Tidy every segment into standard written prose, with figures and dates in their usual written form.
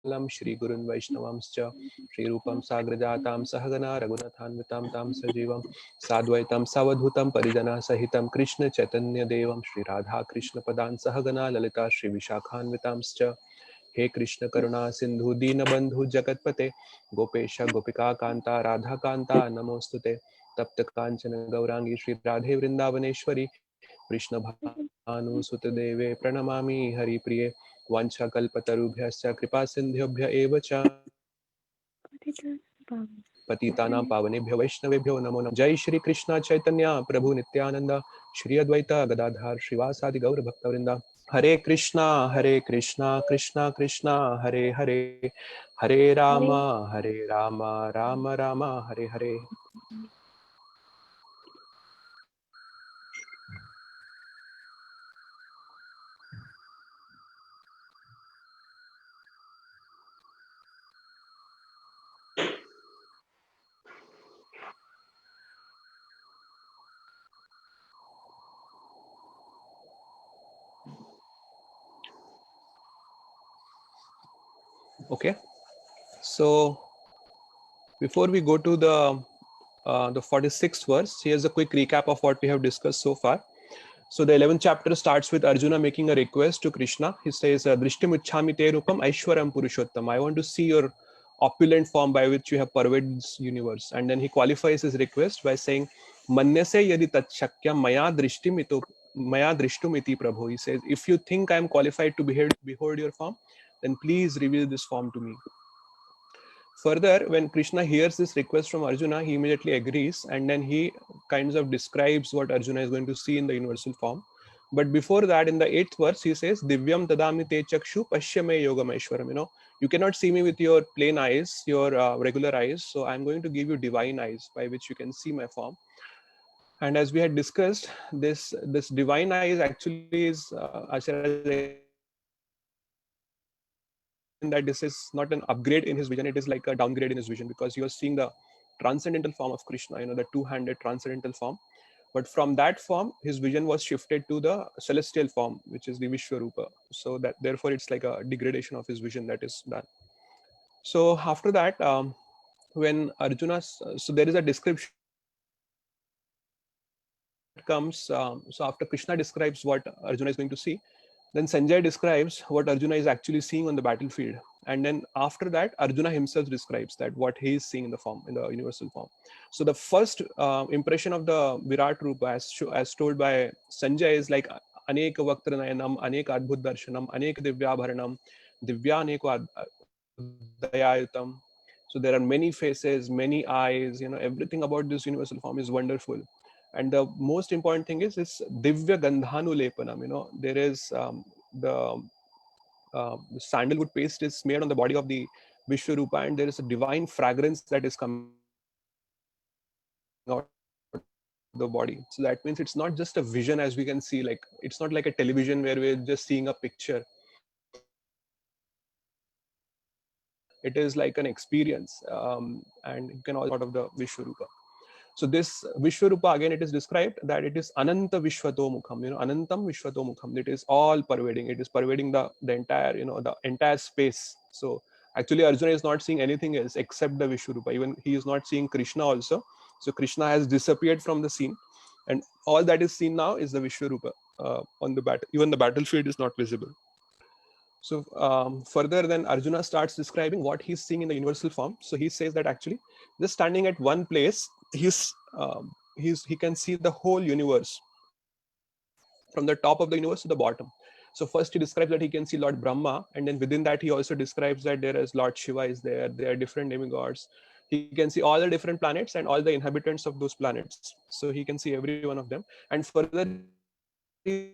श्री गुरुन् वैष्णवांश्च श्रीरूपं साग्रजातां सहगना रघुनाथान्वितां तां सजीवं साद्वैतं सावधूतं परिजनः सहितं कृष्ण चैतन्य देवं श्री राधा कृष्ण पदान् सहगना ललिता श्री विशाखान्वितांश्च हे कृष्ण करुणा सिंधु दीनबंधु जगतपते गोपेश गोपिका कांता राधा कांता नमोस्तुते तप्त कांचन गौरांगी श्री राधे वृंदावनेश्वरी कृष्ण भानुसुत देवे प्रणमामि हरिप्रिये वाञ्छाकल्पतरुभ्यश्च कृपा सिन्धुभ्य एव च पतितानां पावनेभ्यो वैष्णवेभ्यो नमो नमः। जय श्री कृष्ण चैतन्य प्रभु नित्यानंद श्री अद्वैत गदाधर श्रीवासादि गौर भक्तवृंदा हरे Krishna Krishna Krishna Hare Hare Hare Ram Ram Ram Hare Hare. Okay, so before we go to the 46th verse, here's a quick recap of what we have discussed so far. So the 11th chapter starts with Arjuna making a request to Krishna. He says, "Drishtim ichhami te rupam aishwaram purushottam." I want to see your opulent form by which you have pervaded this universe. And then he qualifies his request by saying, "Manyase yadi tatshakyam maya drishtum iti prabhu." He says, "If you think I am qualified to behold your form, then please reveal this form to me." Further, when Krishna hears this request from Arjuna, he immediately agrees, and then he kinds of describes what Arjuna is going to see in the universal form. But before that, in the 8th verse, he says, "Divyam tadami te chakshu pashyame yogameshwaram." You cannot see me with your plain eyes, your regular eyes. So I'm going to give you divine eyes by which you can see my form. And as we had discussed, this divine eyes actually is Acharya that this is not an upgrade in his vision, it is like a downgrade in his vision, because you are seeing the transcendental form of Krishna, the two-handed transcendental form. But from that form, his vision was shifted to the celestial form, which is the Vishwarupa. So that therefore it's like a degradation of his vision that is done. So after that, when Arjuna, so there is a description comes. So after Krishna describes what Arjuna is going to see, then Sanjay describes what Arjuna is actually seeing on the battlefield. And then after that, Arjuna himself describes that what he is seeing in the form, in the universal form. So the first impression of the Virat Rupa, as told by Sanjay, is like Anek Vaktranayanam, Anek Adbhut Darshanam, Anek Divyabharanam, Divyaneko Dayayutam. So there are many faces, many eyes, everything about this universal form is wonderful. And the most important thing is this Divya Gandhanu Lepanam. There is the sandalwood paste is smeared on the body of the Vishwarupa, and there is a divine fragrance that is coming out of the body. So that means it's not just a vision as we can see, like it's not like a television where we're just seeing a picture. It is like an experience, and you can also out of the Vishwarupa. So this Vishwarupa, again, it is described that it is Ananta Vishwato Mukham, Anantam Vishwato Mukham. It is all pervading. It is pervading the entire, the entire space. So actually Arjuna is not seeing anything else except the Vishwarupa. Even he is not seeing Krishna also. So Krishna has disappeared from the scene. And all that is seen now is the Vishwarupa on the battle. Even the battlefield is not visible. So further, then Arjuna starts describing what he's seeing in the universal form. So he says that actually, just standing at one place, he can see the whole universe from the top of the universe to the bottom. So first he describes that he can see Lord Brahma, and then within that he also describes that there is Lord Shiva is there. There are different demigods. He can see all the different planets and all the inhabitants of those planets. So he can see every one of them. And further, he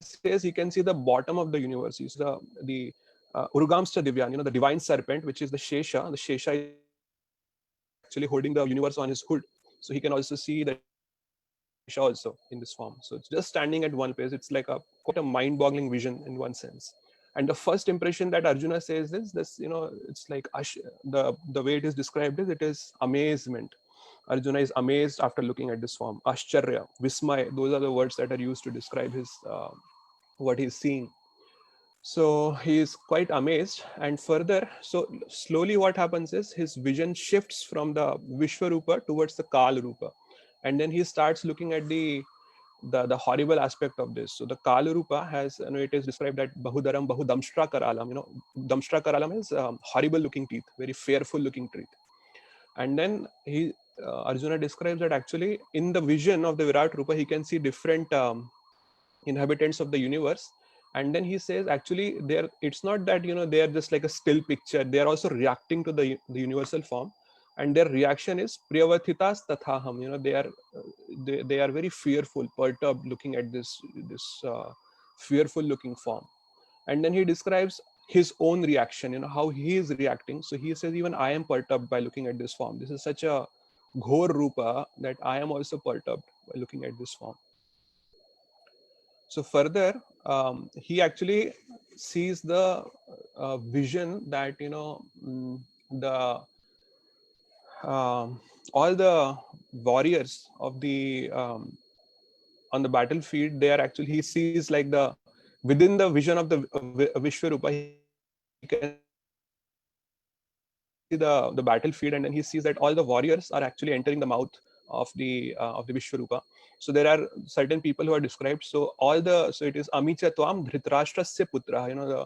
says he can see the bottom of the universe. He sees the Urugamsta Divyan, the divine serpent, which is the Shesha. The Shesha is actually holding the universe on his hood. So he can also see the Shesha also in this form. So it's just standing at one place. It's like quite a mind-boggling vision in one sense. And the first impression that Arjuna says is this, it's like the way it is described is it is amazement. Arjuna is amazed after looking at this form. Ashcharya, Vismay, those are the words that are used to describe his what he's seeing. So he is quite amazed, and further, so slowly what happens is his vision shifts from the Vishwarupa towards the Kal Rupa, and then he starts looking at the horrible aspect of this. So the Kal Rupa has, it is described that Bahudaram Bahudamshtra Karalam. Damshtra Karalam is horrible looking teeth, very fearful looking teeth. And then Arjuna describes that actually in the vision of the Virat Rupa, he can see different inhabitants of the universe. And then he says actually it's not that they are just like a still picture, they are also reacting to the universal form, and their reaction is priyavatitas tathaham. They are very fearful, perturbed, looking at this fearful looking form. And then he describes his own reaction, how he is reacting. So he says, even I am perturbed by looking at this form. This is such a ghor rupa that I am also perturbed by looking at this form. So further, he actually sees the vision that the all the warriors of the on the battlefield, they are actually, he sees like the within the vision of the Vishwarupa, he can see the battlefield, and then he sees that all the warriors are actually entering the mouth of the Vishwarupa. So there are certain people who are described. So it is Amicha Tvam Dhritarashtrasya Putra.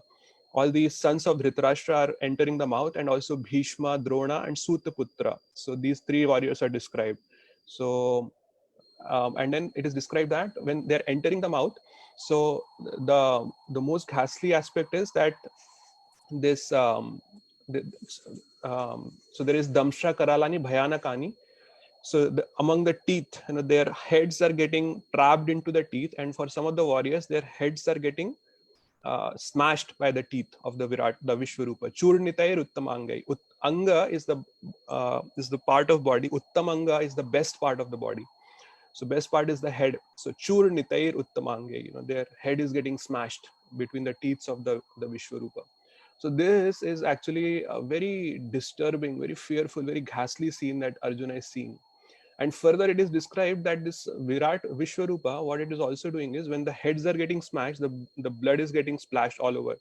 All the sons of Dhritarashtra are entering the mouth, and also Bhishma, Drona, and Sutaputra. So these three warriors are described. So and then it is described that when they're entering the mouth, so the most ghastly aspect is that this so there is Damshra Karalani Bhayanakani. So among the teeth, their heads are getting trapped into the teeth, and for some of the warriors, their heads are getting smashed by the teeth of the Vishwarupa. Churnitay Uttamangai. Anga is the part of body. Uttamanga is the best part of the body. So best part is the head. So Churnitay Uttamangai. Their head is getting smashed between the teeth of the Vishwarupa. So this is actually a very disturbing, very fearful, very ghastly scene that Arjuna is seeing. And further, it is described that this Virat Vishwarupa, what it is also doing is when the heads are getting smashed, the blood is getting splashed all over.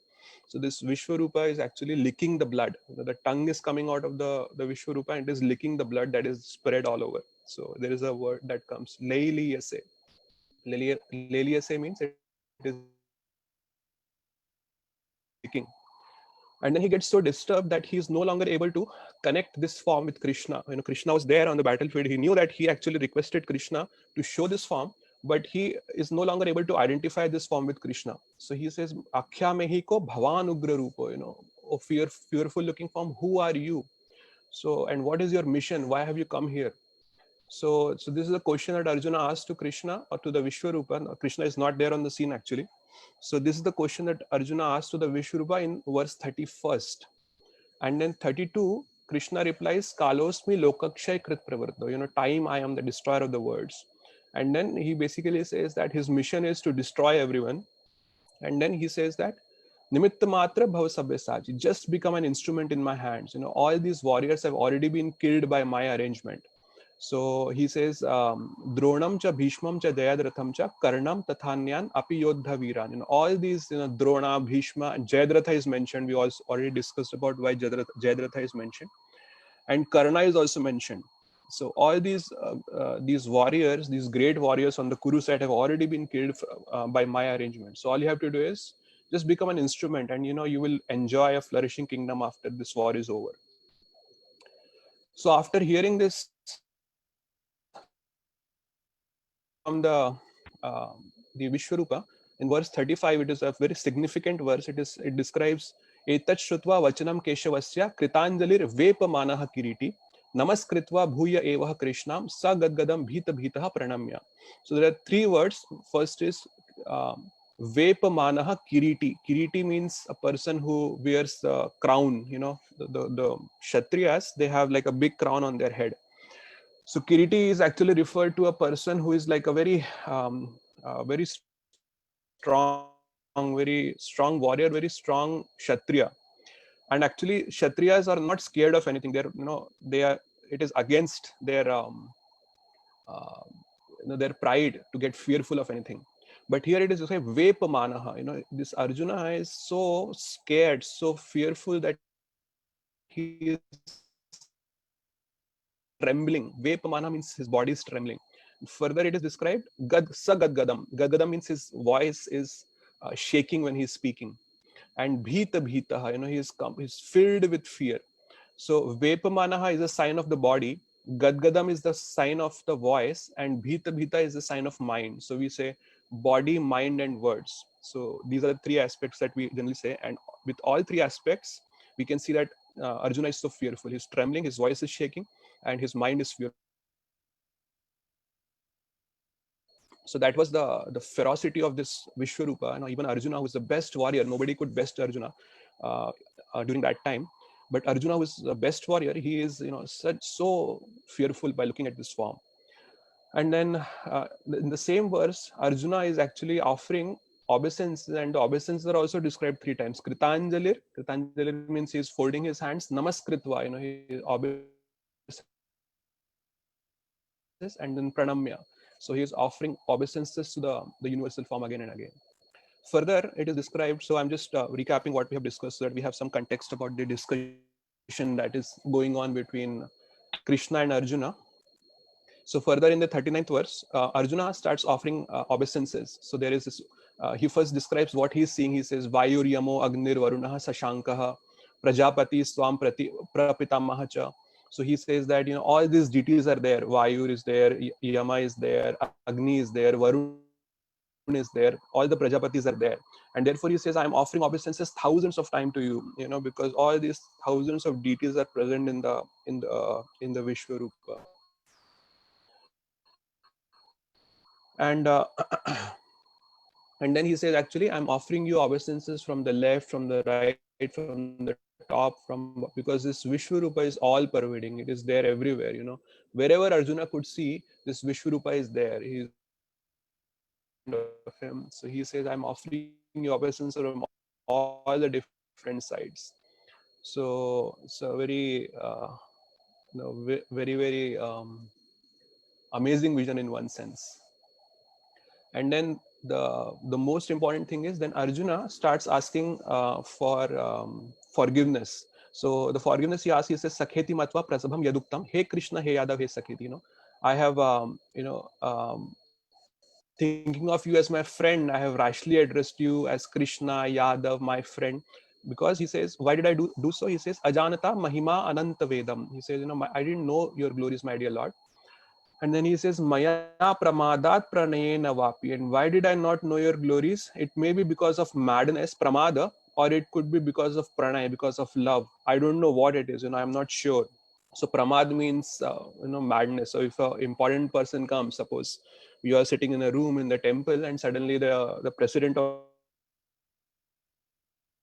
So this Vishwarupa is actually licking the blood. The tongue is coming out of the Vishwarupa, and it is licking the blood that is spread all over. So there is a word that comes, Leiliyase. Leiliyase means it is licking. And then he gets so disturbed that he is no longer able to connect this form with Krishna. Krishna was there on the battlefield. He knew that he actually requested Krishna to show this form, but he is no longer able to identify this form with Krishna. So he says, Akhya mehi ko bhavan ugra rupa, oh fearful looking form, who are you? So, and what is your mission? Why have you come here? So this is a question that Arjuna asked to Krishna, or to the Vishwarupa. Krishna is not there on the scene actually. So this is the question that Arjuna asked to the Vishwarupa in verse 31st. And then 32, Krishna replies, Kalosmi lokakshay krit pravarto. Time, I am the destroyer of the worlds. And then he basically says that his mission is to destroy everyone. And then he says that Nimitta matra bhava sabyasaji, just become an instrument in my hands. All these warriors have already been killed by my arrangement. So he says, Dronam cha Bhishmam cha Jayadratham cha Karnam tathanyan api yodha viran. All these, Drona, Bhishma, Jayadratha is mentioned. We also already discussed about why Jayadratha is mentioned. And Karna is also mentioned. So all these warriors, these great warriors on the Kuru side have already been killed by my arrangement. So all you have to do is just become an instrument, and you will enjoy a flourishing kingdom after this war is over. So after hearing this from the Vishwarupa, in verse 35, it is a very significant verse. It describes Etat Shrutva Vachanam Keshavasya Kritanjalir Vepamanaha Kiriti Namaskritva Bhuya Evaha Krishnam Sa Gadgadam Bhita Bhitaha Pranamya. So there are three words. First is Vepamanaha Kiriti. Kiriti means a person who wears the crown. The Kshatriyas, they have like a big crown on their head. So Kiriti is actually referred to a person who is like a very very strong warrior, very strong Kshatriya. And actually, Kshatriyas are not scared of anything. It is against their pride to get fearful of anything. But here it is described Vepamanaha. This Arjuna is so scared, so fearful that he is trembling. Vepamana means his body is trembling. Further, it is described Gadgadam. Gadgadam means his voice is shaking when he is speaking. And Bhita Bhitaha, he's filled with fear. So Vepamanaha is a sign of the body, Gadgadam is the sign of the voice, and Bhita Bhita is the sign of mind. So we say body, mind, and words. So these are the three aspects that we generally say. And with all three aspects, we can see that Arjuna is so fearful. He's trembling, his voice is shaking, and his mind is fearful. So that was the ferocity of this Vishwarupa. Even Arjuna, who was the best warrior, nobody could best Arjuna during that time. But Arjuna was the best warrior. He is, so fearful by looking at this form. And then in the same verse, Arjuna is actually offering obeisances, and the obeisances are also described three times. Kritanjalir. Kritanjalir means he is folding his hands. Namaskritva, he obeisances, and then Pranamya. So he is offering obeisances to the universal form again and again. Further, it is described. So I'm just recapping what we have discussed so that we have some context about the discussion that is going on between Krishna and Arjuna. So further in the 39th verse, Arjuna starts offering obeisances. So there is this, he first describes what he is seeing. He says, Vayur Yamo Agnir Varunaha Sashankaha Prajapati Swam Prapitamaha. So he says that, all these deities are there. Vayur is there, Yama is there, Agni is there, Varun is there, all the Prajapatis are there. And therefore he says, I'm offering obeisances thousands of times to you, because all these thousands of deities are present in the Vishwarupa. And and then he says, actually, I'm offering you obeisances from the left, from the right, from the top, because this Vishwarupa is all pervading. It is there everywhere. Wherever Arjuna could see, this Vishwarupa is there. He is all around him. So he says, I'm offering you obeisances from all the different sides. So it's a very, very amazing vision in one sense. And then the most important thing is then Arjuna starts asking for forgiveness. So the forgiveness he asks, he says, Sakheti matva prasabham yaduktam, hey Krishna, hey Yadav, hey Sakheti. I have thinking of you as my friend, I have rashly addressed you as Krishna, Yadav, my friend. Because he says, why did I do so? He says, Ajanata Mahima Ananta Vedam. He says, I didn't know your glories, my dear Lord. And then he says, Maya pramadat pranayena vapi. And why did I not know your glories? It may be because of madness, pramada, or it could be because of pranay, because of love. I don't know what it is, I'm not sure. So pramad means, madness. So if an important person comes, suppose you are sitting in a room in the temple and suddenly the president of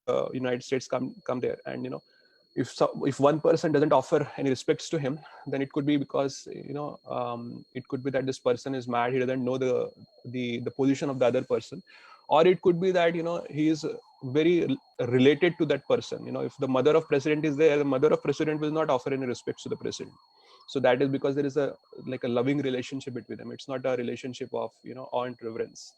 the United States come there, and if one person doesn't offer any respects to him, then it could be because it could be that this person is mad, he doesn't know the position of the other person, or it could be that he is very related to that person. If the mother of president is there, the mother of president will not offer any respects to the president. So that is because there is a loving relationship between them. It's not a relationship of awe and reverence.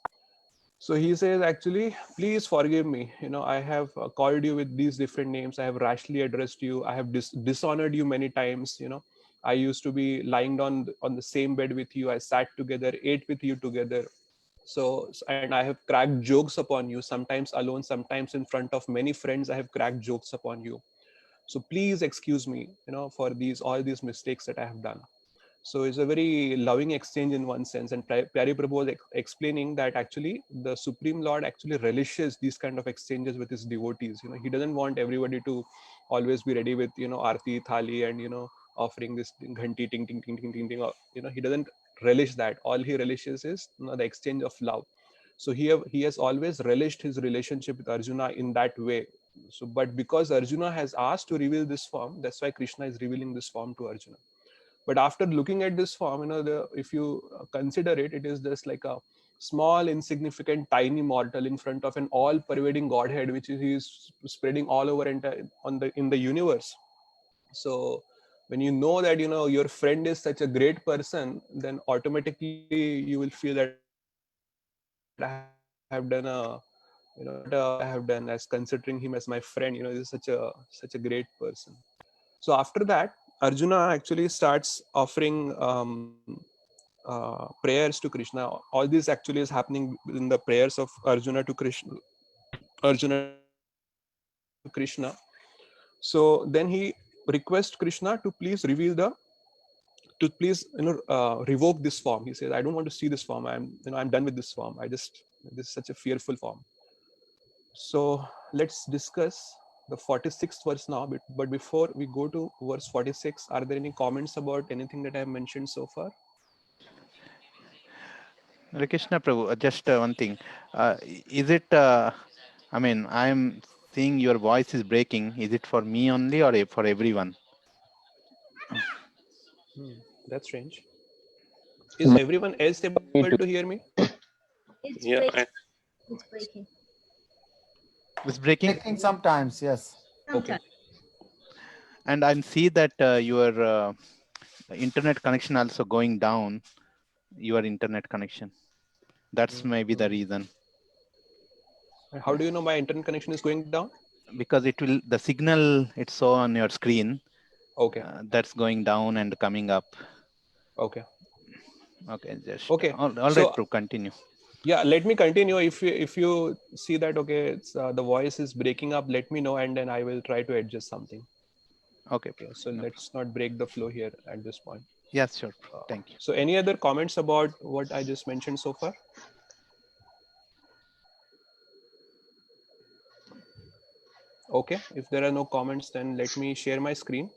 So he says, actually, please forgive me. I have called you with these different names. I have rashly addressed you. I have dishonored you many times. I used to be lying down on the same bed with you. I sat together, ate with you together. So, and I have cracked jokes upon you, sometimes alone, sometimes in front of many friends. I have cracked jokes upon you. So please excuse me, for all these mistakes that I have done. So it's a very loving exchange in one sense. And Pyari Prabhu was explaining that actually the Supreme Lord actually relishes these kind of exchanges with his devotees. He doesn't want everybody to always be ready with, Aarti, Thali, and, offering this ghanti, ting, ting, ting, ting, ting, ting. He doesn't relish that. All he relishes is the exchange of love. So he has always relished his relationship with Arjuna in that way. So, but because Arjuna has asked to reveal this form, that's why Krishna is revealing this form to Arjuna. But after looking at this form, if you consider it, it is just like a small, insignificant, tiny mortal in front of an all-pervading Godhead, which is spreading all over in the universe. So when you know that your friend is such a great person, then automatically you will feel that I have to offer obeisances to him. have done what I have done as considering him as my friend. He's such a great person. So after that, Arjuna actually starts offering prayers to Krishna. All this actually is happening in the prayers of Arjuna to Krishna. So then he requests Krishna to please revoke this form. He says, I don't want to see this form. I'm done with this form. This is such a fearful form. So let's discuss the 46th verse now. But before we go to verse 46, are there any comments about anything that I have mentioned so far? Hare Krishna Prabhu, just one thing. Is it, I'm seeing your voice is breaking. Is it for me only or for everyone? That's strange. Is everyone else able to hear me? It's Yeah, breaking. It's breaking. It's breaking? Breaking sometimes, yes. Okay. And I see that your internet connection also going down, your internet connection. That's maybe the reason. How do you know my internet connection is going down? Because the signal it's so on your screen. Okay. That's going down and coming up. Okay. Okay, just okay. All right, So, Prabhu, continue. Yeah, let me continue. If you see that it's the voice is breaking up, let me know, and then I will try to adjust something. Okay. So let's not break the flow here at this point. Yes, sure. Thank you. So any other comments about what I just mentioned so far? Okay, if there are no comments, then let me share my screen,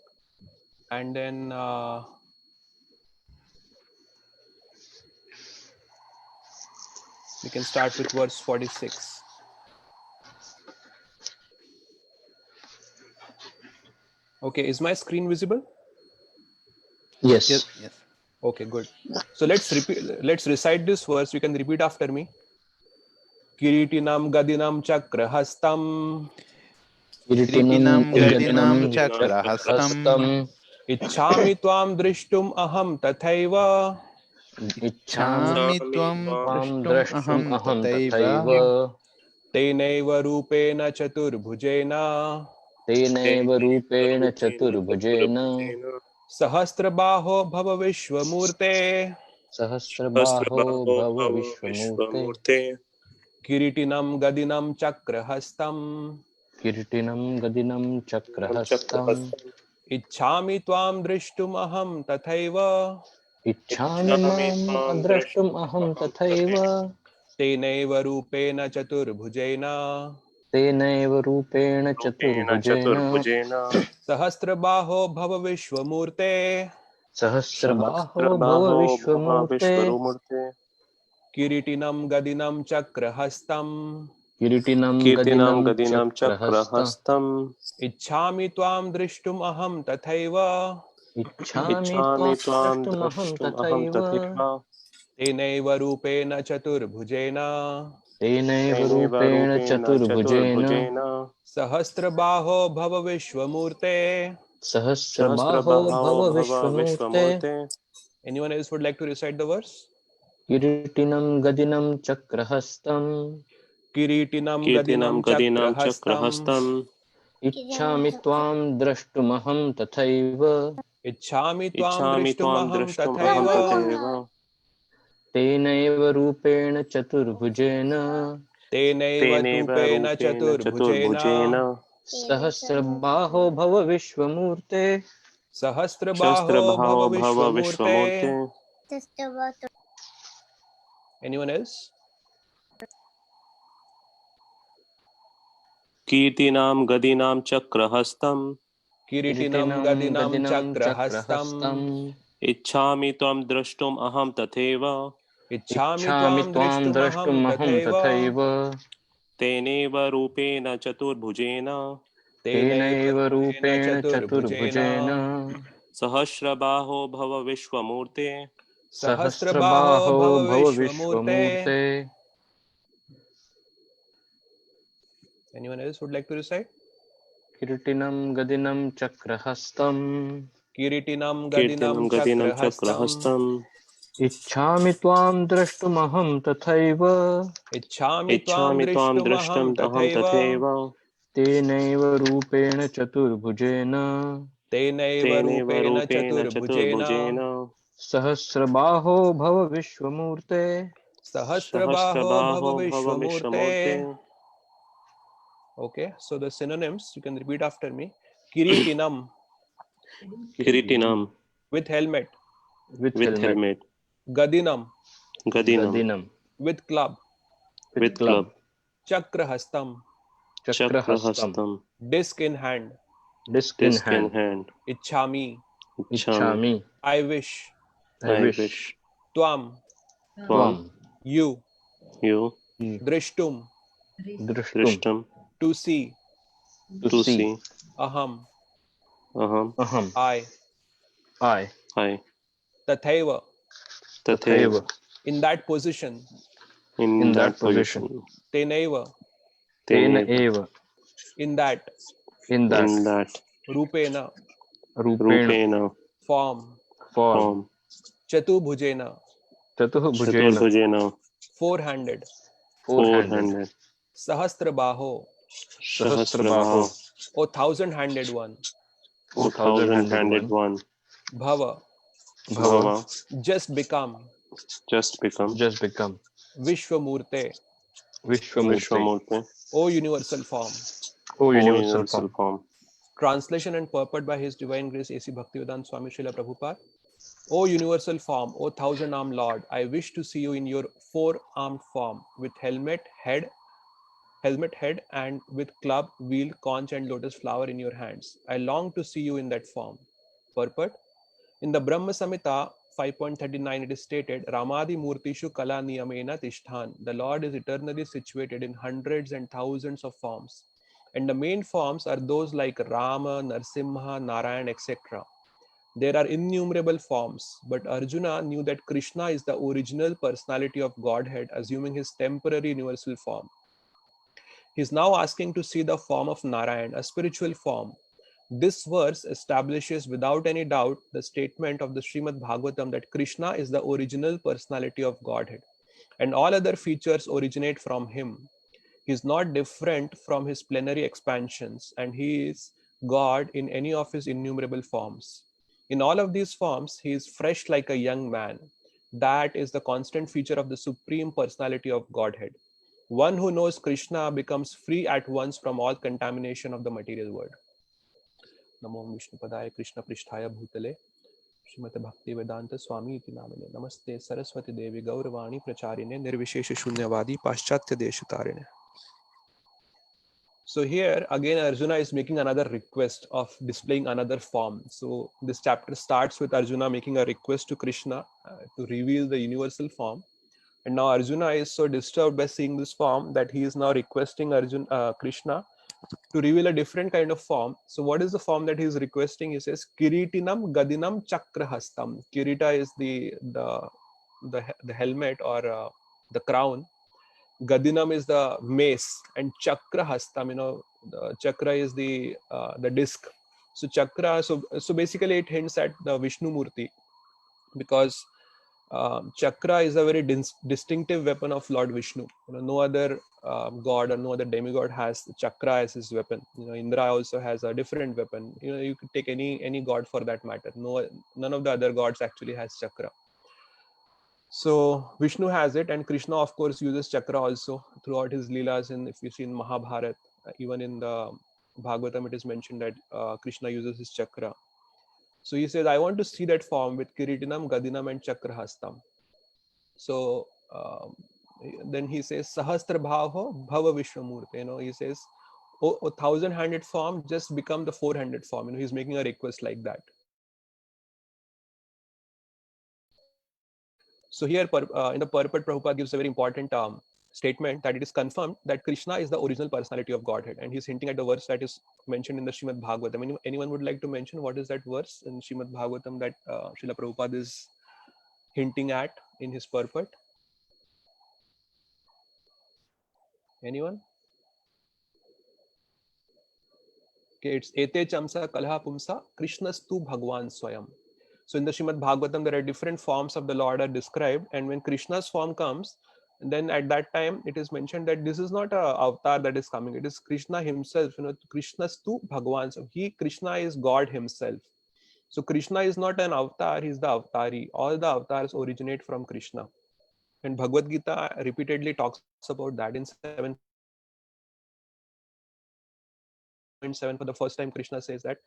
and then we can start with verse 46. Okay, is my screen visible? Yes. Yes. Okay, good. So let's recite this verse. You can repeat after me. Kiritinam gadinam chakrahastam. Kiritinam gadinam chakrahastam. Ichchami tvam drishtum aham tathaiva. Ichchami tvam drashtum aham tataiva. Tenaiva rupena chaturbhujena. Tenaiva rupena chaturbhujena. Sahasrabaho bhava vishwamurte. Sahasrabaho bhava vishwamurte. Kiritinam gadinam chakrahastam. Kiritinam gadinam chakrahastam. Ichchami tvam drishtum aham tathaiva. Ichchami mam adrashtum aham tathaiva. Tenaiva rupena chaturbhujena. Tenaiva rupena chaturbhujena. Sahasrabaho bhava vishwamurte. Sahasrabaho bhava vishwamurte. Kiritinam gadinam chakrahastam. Kiritinam gadinam chakrahastam. Ichchami tvam drishtum aham tathaiva. Ichchami tvam drashtum aham tathaiva. Tenaiva rupena chaturbhujena. Tenaiva rupena chaturbhujena. Sahasrabaho bhava vishwamurte. Sahasrabaho bhava vishwamurte. Anyone else would like to recite the verse? Kiritinam gadinam chakrahastam. Kiritinam gadinam chakrahastam. Ichchami tvam drashtumaham tathaiva. Ichchami tvam drishtumaham tathaiva. Tenaiva rupena chaturbhujena. Tenaiva rupena chaturbhujena. Sahasrabaho bhava vishwamurte. Sahasrabaho bhava vishwamurte. Anyone else? Kirtinam gadinam chakrahastam. Kiritinam gadinam chakrahastam. Ichchami tvam drashtum aham tatheva. Ichchami tvam drishtum aham tathaiva. Tenaiva rupena chaturbhujena. Tenaiva rupena chaturbhujena. Sahasrabaho bhava vishwamurte. Sahasrabaho bhava vishwamurte. Anyone else would like to recite? Kiritinam gadinam chakrahastam. Kiritinam gadinam chakrahastam. इच्छामि त्वां द्रष्टुमहं तथैव इच्छामि त्वां इच्छामि त्वां द्रष्टुमहं द्रष्टुम् अहं तथैव तथैव तेनैव रूपेण चतुर्भुजेन तेनैव तेनैव रूपेण रूपेण चतुर्भुजेन चतुर्भुजेन सहस्रबाहो भव विश्वमूर्ते सहस्रबाहो भव सहस्रबाहो भव विश्वमूर्ते. विश्वमूर्ते. Okay, so the synonyms you can repeat after me. Kiritinam, Kiritinam with helmet. with with helmet, helmet. Gadinam, Gadinam Gadinam with club. with club. Chakrahastam, Chakrahastam, Chakrahastam disc in hand. disc in disc in hand. hand. Ichhami, Ichhami Ichhami, I wish. I I wish. wish. Tvam, Tvam you. you Drishtum, Drishtum, drishtam to see. to to see. see. Aham, Aham Aham, I. I. I. Tathaiva, Tathaiva Tathaiva, in that position. in in that that position. position. Tenaiva, Tena Teneva eva, in that. in that. in that. Rupena, Rupena, Rupena form. form. form. Chatubhujena, Chatuh bhujena, Chaturbhujena four-handed. four-handed. four-handed. Sahasrabaho, Sahasrabaho, O thousand-handed one. O 4,000-handed thousand-handed one. one. Bhava, Bhava, Bhava just become. just become. just become. Vishwamurte, Vishwamurti, Vishwamurti O universal form. O O universal universal form. form. Translation and purport by His Divine Grace A.C. Bhaktivedanta Swami Srila Prabhupada. O universal form, O thousand-armed Lord, I wish to see you in your four-armed form with helmet, head, and with club, wheel, conch, and lotus flower in your hands. I long to see you in that form. Purport. In the Brahma Samhita 5.39, it is stated, Ramadi Murtishu Kala Niyamena Tishthan. The Lord is eternally situated in hundreds and thousands of forms. And the main forms are those like Rama, Narsimha, Narayan, etc. There are innumerable forms, but Arjuna knew that Krishna is the original personality of Godhead, assuming his temporary universal form. He is now asking to see the form of Narayan, a spiritual form. This verse establishes without any doubt the statement of the Srimad Bhagavatam that Krishna is the original personality of Godhead, and all other features originate from him. He is not different from his plenary expansions, and he is God in any of his innumerable forms. In all of these forms, he is fresh like a young man. That is the constant feature of the Supreme Personality of Godhead. One who knows Krishna becomes free at once from all contamination of the material world. Namo Vishnupadaya Krishna Pristhaya Bhutale Srimate Bhakti Vedanta Swami iti namine Namaste Saraswati Devi Gauravani Pracharine Nirvishesha Shunyavadi Paschatya Deshatarine. So here again Arjuna is making another request of displaying another form. So this chapter starts with Arjuna making a request to Krishna to reveal the universal form. And now Arjuna is so disturbed by seeing this form that he is now requesting Krishna to reveal a different kind of form. So what is the form that he is requesting? He says, Kiritinam Gadinam Chakrahastam. Kirita is the helmet or the crown. Gadinam is the mace, and Chakrahastam, the chakra is the disc. So chakra, so basically it hints at the Vishnu Murti, because chakra is a very distinctive weapon of Lord Vishnu. No other god or no other demigod has chakra as his weapon. Indra also has a different weapon. You could take any god for that matter. None of the other gods actually has chakra. So Vishnu has it, and Krishna of course uses chakra also throughout his leelas. And if you see in Mahabharata, even in the Bhagavatam, it is mentioned that Krishna uses his chakra. So he says, I want to see that form with Kiritinam, Gadinam, and Chakrahastam. So then he says, Sahasrabhaho Bhava Vishwamurti. He says, a thousand-handed form, just become the four-handed form. He's making a request like that. So here in the purport, Prabhupada gives a very important statement that it is confirmed that Krishna is the original personality of Godhead. And he's hinting at the verse that is mentioned in the Srimad Bhagavatam. Anyone would like to mention what is that verse in Srimad Bhagavatam that Srila Prabhupada is hinting at in his purport? Anyone? Okay, it's Ete Chamsa Kalha Pumsa Krishnastu Bhagwan Swayam. So in the Srimad Bhagavatam, there are different forms of the Lord are described, and when Krishna's form comes, then at that time it is mentioned that this is not a avatar that is coming, it is Krishna himself. Krishna's tu Bhagavan, so Krishna is God himself. So Krishna is not an avatar, he is the avatari. All the avatars originate from Krishna. And Bhagavad Gita repeatedly talks about that. In 7.7, for the first time, Krishna says that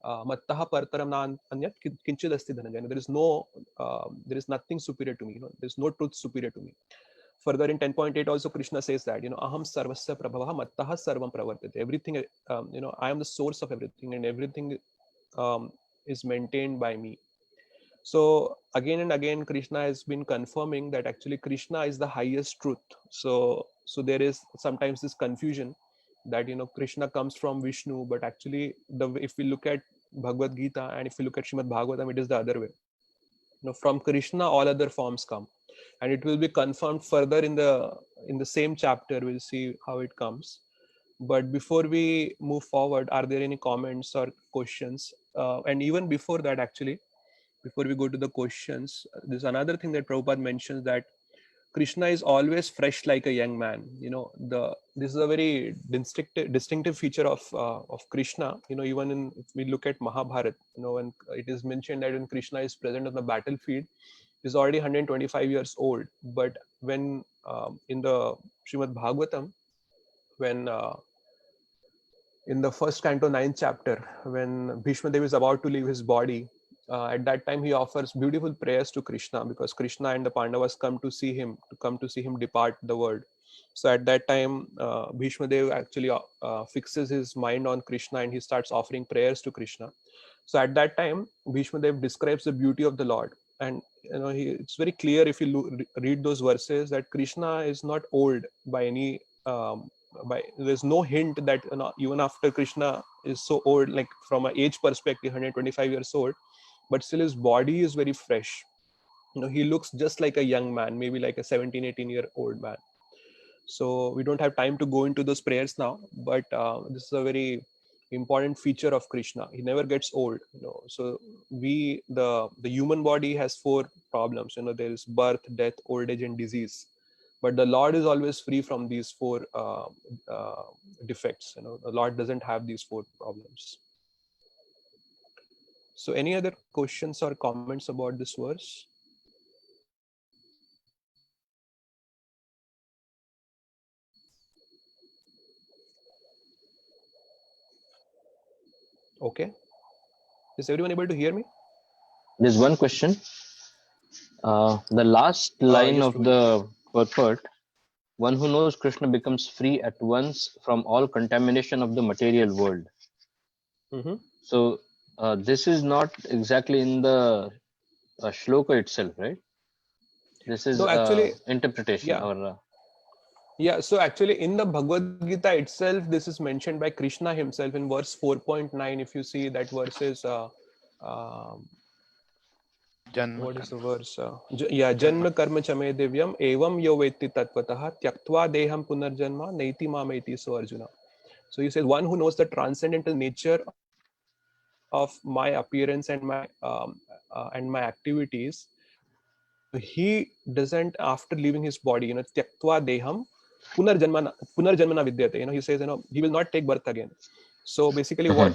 Mattaha partaram na anyat kinchid asti dhananjaya. There is nothing superior to me. There is no truth superior to me. Further in 10.8 also Krishna says that, aham sarvasya prabhavaha mattaha sarvam pravartate. Everything, I am the source of everything, and everything is maintained by me. So again and again Krishna has been confirming that actually Krishna is the highest truth. So there is sometimes this confusion that Krishna comes from Vishnu, but actually if we look at Bhagavad Gita and if we look at Srimad Bhagavatam, it is the other way. From Krishna all other forms come, and it will be confirmed further in the same chapter. We'll see how it comes. But before we move forward, are there any comments or questions? And even before that, actually, before we go to the questions, there's another thing that Prabhupada mentions, that Krishna is always fresh like a young man. This is a very distinctive feature of Krishna. Even if we look at Mahabharata, when it is mentioned that when Krishna is present on the battlefield, he's already 125 years old. But when in the Srimad Bhagavatam, when in the first canto 9th chapter, when Bhishma Dev is about to leave his body, at that time he offers beautiful prayers to Krishna, because Krishna and the Pandavas come to see him depart the world. So at that time Bhishma Dev actually fixes his mind on Krishna, and he starts offering prayers to Krishna. So at that time Bhishma Dev describes the beauty of the Lord, and it's very clear if you read those verses that Krishna is not old by any there's no hint that even after Krishna is so old, like from an age perspective 125 years old, but still his body is very fresh. He looks just like a young man, maybe like a 17-18-year-old man. So we don't have time to go into those prayers now, but this is a very important feature of Krishna. He never gets old. So the human body has 4 problems. There is birth, death, old age, and disease. But the Lord is always free from these 4 defects. The Lord doesn't have these 4 problems. So any other questions or comments about this verse? Okay. Is everyone able to hear me? There's one question. The last line yes, of the purport, one who knows Krishna becomes free at once from all contamination of the material world. Mm-hmm. So this is not exactly in the shloka itself, right? This is No, actually, interpretation. yeah. Or Yeah, so actually in the Bhagavad Gita itself, this is mentioned by Krishna himself in verse 4.9. If you see that verse is, what is the verse? Janma karma chame divyam evam yo vetti tattvataha tyaktva deham punarjanma naiti mameti so Arjuna. So he says, one who knows the transcendental nature of my appearance and my activities, he doesn't, after leaving his body, tyaktva deham punarjanmana vidyate. He says, he will not take birth again. So basically what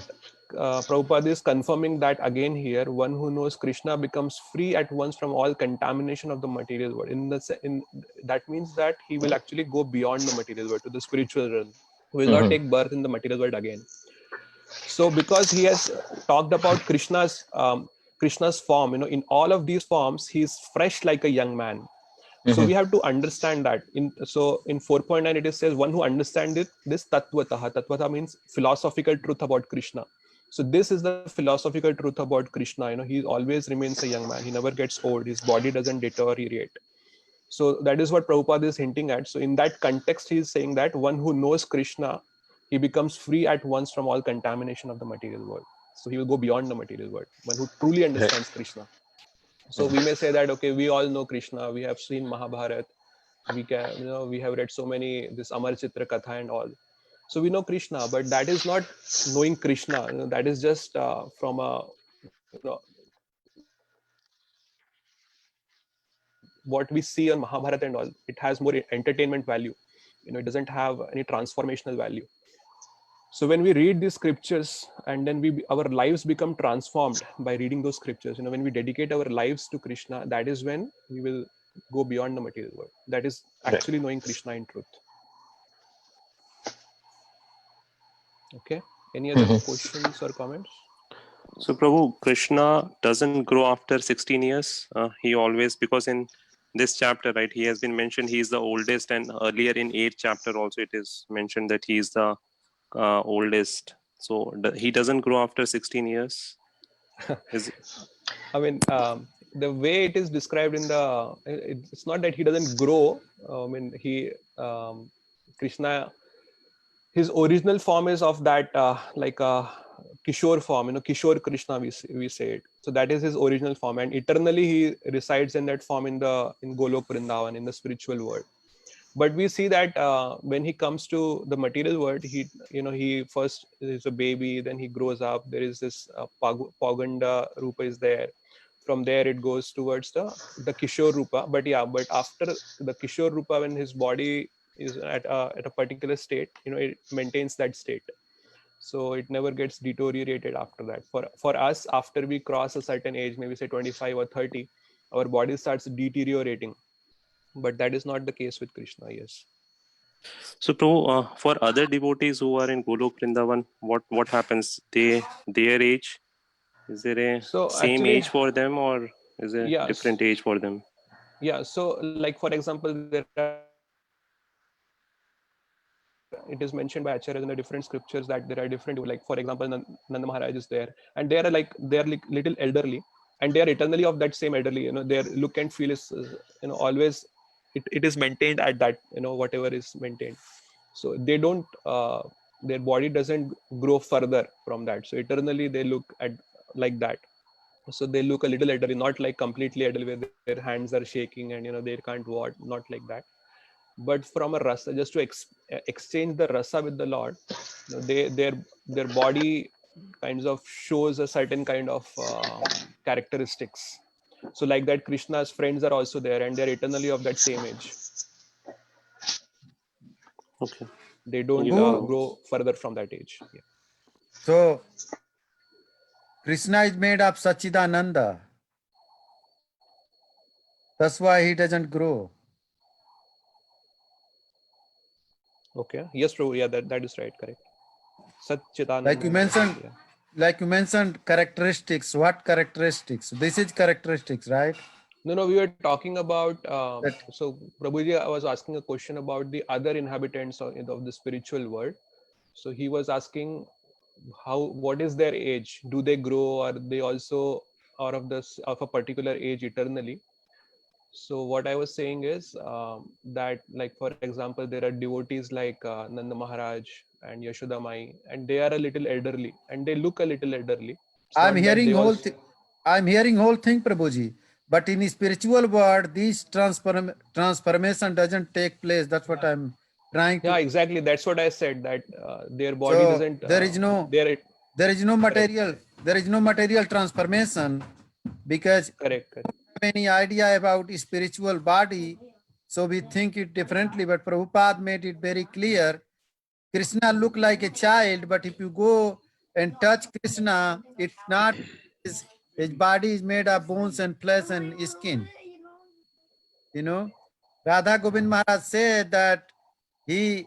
Prabhupada is confirming that again here, one who knows Krishna becomes free at once from all contamination of the material world. That means that he will actually go beyond the material world to the spiritual realm. He will not take birth in the material world again. So because he has talked about Krishna's form, in all of these forms, he's fresh like a young man. So we have to understand that. In 4.9 it says, one who understands this tattvataha. Tattvataha means philosophical truth about Krishna. So this is the philosophical truth about Krishna. He always remains a young man. He never gets old. His body doesn't deteriorate. So that is what Prabhupada is hinting at. So in that context, he is saying that one who knows Krishna, he becomes free at once from all contamination of the material world. So he will go beyond the material world. One who truly understands Krishna. So we may say that, okay, we all know Krishna. We have seen Mahabharata. We have read so many, this Amar Chitra Katha and all. So we know Krishna, but that is not knowing Krishna. That is just from a, what we see on Mahabharata and all, it has more entertainment value. It doesn't have any transformational value. So when we read these scriptures and then our lives become transformed by reading those scriptures, when we dedicate our lives to Krishna, that is when we will go beyond the material world. That is actually knowing Krishna in truth. Okay. Any other questions or comments? So Prabhu, Krishna doesn't grow after 16 years. He always, because in this chapter, right, he has been mentioned he is the oldest, and earlier in 8th chapter also it is mentioned that he is the oldest. So he doesn't grow after 16 years. I mean, the way it is described in it's not that he doesn't grow. I mean, Krishna, his original form is of that like a Kishore form, Kishore Krishna, we say it. So that is his original form, and eternally he resides in that form in Golok Vrindavan, in the spiritual world. But we see that when he comes to the material world, he first is a baby, then he grows up. There is this Paganda Rupa is there. From there it goes towards the Kishore Rupa. But after the Kishore Rupa, when his body is at a particular state, it maintains that state. So it never gets deteriorated after that. For us, after we cross a certain age, maybe say 25 or 30, our body starts deteriorating. But that is not the case with Krishna. Yes. So Prabhu, for other devotees who are in Golok Vrindavan, what happens? Their age, is there a same actually, age for them, or is there a different age for them? Yeah. So like, for example, it is mentioned by Acharyas in the different scriptures that there are different, like for example, Nanda Maharaj is there, and they are like little elderly, and they are eternally of that same elderly. Their look and feel is always it is maintained at that, whatever is maintained. So they don't their body doesn't grow further from that. So eternally they look at like that. So they look a little elderly, not like completely elderly where their hands are shaking and they can't walk, not like that. But from a rasa, just to exchange the rasa with the Lord, their body kinds of shows a certain kind of characteristics. So like that, Krishna's friends are also there, and they're eternally of that same age. Okay. They don't grow further from that age. Yeah. So Krishna is made of Sachidananda. That's why he doesn't grow. Okay. Yes, Prabhu. Yeah, that is right. Correct. Satchitananda. Like you mentioned characteristics. What characteristics? This is characteristics, right? No, we were talking about, so Prabhuji, I was asking a question about the other inhabitants of the spiritual world. So he was asking what is their age? Do they grow, or they also are of a particular age eternally? So what I was saying is that, like, for example, there are devotees like Nanda Maharaj and Yashoda Mai, and they are a little elderly, and they look a little elderly. I'm hearing whole thing, Prabhuji. But in the spiritual world, this transformation doesn't take place. That's what I'm trying to. Yeah, exactly. That's what I said. That their body doesn't. There is no material transformation, because correct. Any idea about spiritual body, so we think it differently. But Prabhupada made it very clear. Krishna look like a child, but if you go and touch Krishna, it's not. His body is made of bones and flesh and skin. Radha Govind Maharaj said that he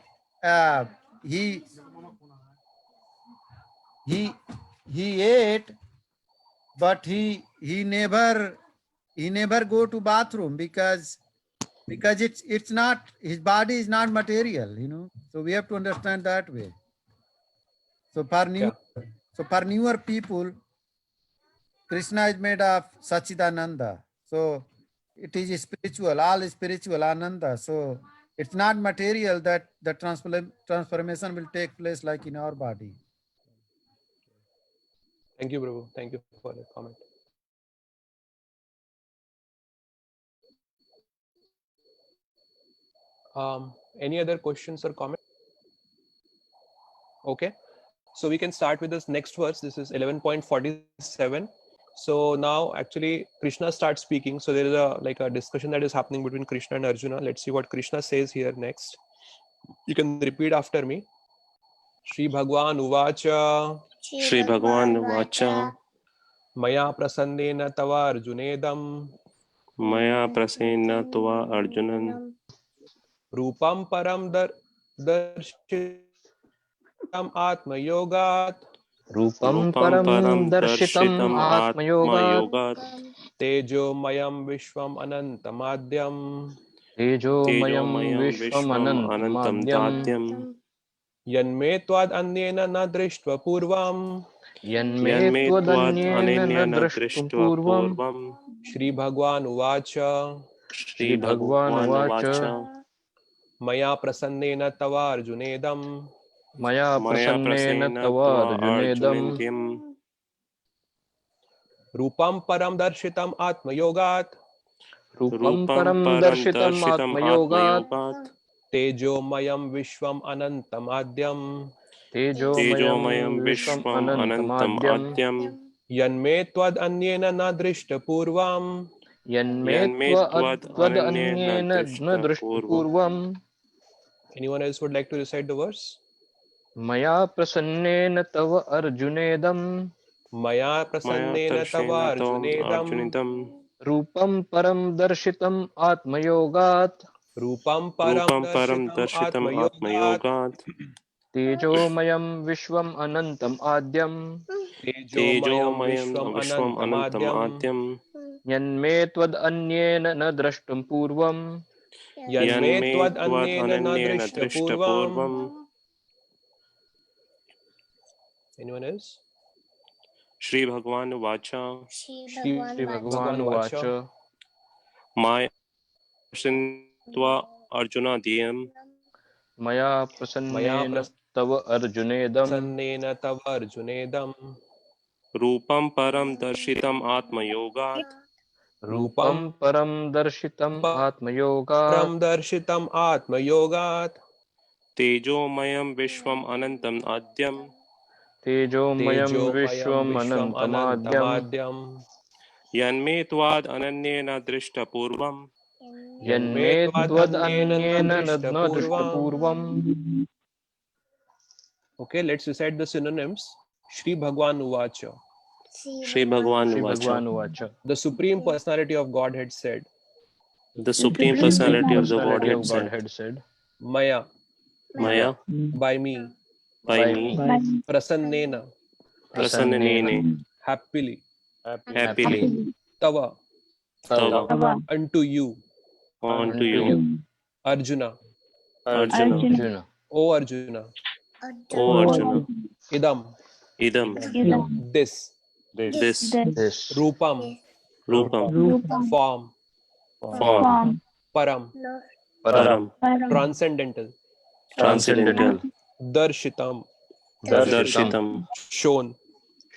ate, but he never go to bathroom because it's not, his body is not material. So we have to understand that way. So for newer people, Krishna is made of Sachidananda. So it is spiritual, all is spiritual, Ananda. So it's not material that the transformation will take place like in our body. Thank you, Prabhu. Thank you for the comment. Any other questions or comments? Okay. So we can start with this next verse. This is 11.47. So now actually Krishna starts speaking. So there is a discussion that is happening between Krishna and Arjuna. Let's see what Krishna says here next. You can repeat after me. Shri Bhagwan Uvacha Shri Bhagavan Vacha Maya Prasannena Tava Arjunedam Maya Prasena Tva Arjunan Rupam Param Darshitam Atma Yogat Rupam Rupam param Param darshitam Darshitam atma Atma yogat. Yogat Tejo Mayam Vishwam Anantamadhyam Tejo mayam Tejomayam vishwam Vishwam Anantam anantamadyam. Tatyam Yanme Tvad Anyena Na Drishtva Purvam Yanme Yanme Tvad twadanyena na Ananyana drashtum Drishtva purvam. Purvam Shri Bhagwan Uvacha Shri Shri Bhagwan Bhagavan Vacha Vacha Maya Prasannena Tava Arjunedam Maya Maya prasannena Prasena tava Tva arjunedam. Arjunendyam Rupam Param Darshitam Atma Yogat Rupam Rupam param Param darshitam Darshitam atma Atma yogat. Yogat Tejo Mayam Vishwam Anantamadhyam Tejo mayam Tejomayam vishwam Vishwam Anantam anantamadyam. Adyam Yanme Tvad Anyena Na Drishta Purvam Yanme Yanme Tvad Ananyena twadanyena na Drishta drashtum Purvam purvam. Anyone else would like to recite the verse? Maya prasannena tava arjunedam. Maya Maya Prasannena Tava Darshena Tavam Arjunedam Arjunidam Rupam param darshitam atma yogat. Rupam Param Rupam Param Darshitam Atma Darshitam Atma Yogat Yogat Tejo mayam vishwam anantam adyam. Tejo Mayam Tejomayam Vishwam Vishwam Anantam Anantamadhyam Adyam Yanme tvad anyena na drashtum purvam. Yanme Yanme Tvad Tvad Anyena Na Ananyena Drishta Drishta Purvam. Purvam Anyone else? Shri Bhagwan Vacha Shri Shri Bhagwan Bhagavan Vacha Vacha. Maya Sintva Arjuna Diyam Maya Maya prasannena tava arjunedam. Prasannena Tava Arjunedam Rupam Param Darshitam Atma Yogat Rupam Rupam param darshitam atma yogat. Param Darshitam Atma Yogat Tejomayam Vishwam Anantam Adyam Tejo mayam Tejo Mayam vishwam Vishwam anantamadyam. Anantamadhyam Yanme Tvad Ananyena Drishta Purvam Yanme Yanme Tvad tvad Anyena Na anyena Drishta nadna Purvam. drishta. Okay, let's recite the synonyms. Shri Bhagwan Uvacha. Shri Bhagwan Shri Vacha Bhagavan Vacha. The Supreme Personality of Godhead said, The Supreme The Supreme Personality of the Personality Godhead of said Godhead said, Maya, Maya by me, by me Prasannena, Prasannene happily, happily Tava, Tava unto you, unto you Arjuna, Arjuna Arjuna. O Arjuna, O Arjuna Idam, Idam this, this This. Rupam, Rupam form, form Param, Param. transcendental, transcendental Darshitam, Darshitam shown,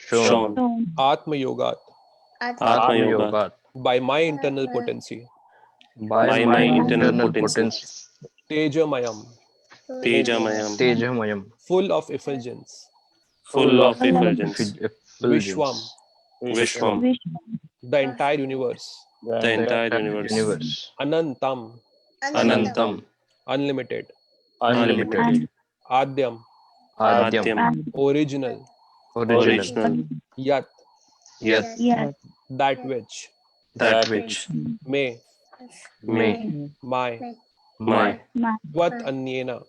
shown Atma Yogat, Atma Yogat Yogat. by my internal potency, By my internal potency. Tejamayam, Tejamayam Tejamayam. full of effulgence, full of effulgence Vishwam, Vishwam the entire universe, the entire universe Universe. Anantam, Anantam. unlimited, unlimited Adyam, Adyam. original, Original. Yat, Yat. that which, that which may, may my, my Tvat Anyena,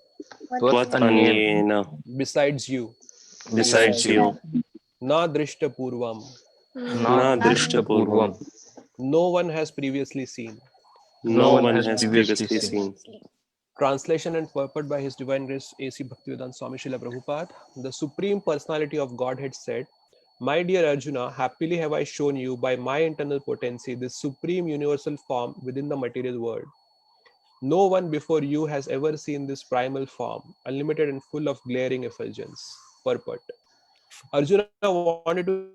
Tvat Anyena besides you, besides you Na Drishta Purvam, Na Drishta Purvam no one has previously seen. no one has previously seen. Translation and purport by His Divine Grace A.C. Bhaktivedanta Swami Srila Prabhupada. The Supreme Personality of Godhead said, My dear Arjuna, happily have I shown you by my internal potency this supreme universal form within the material world. No one before you has ever seen this primal form, unlimited and full of glaring effulgence. Purport. Arjuna wanted to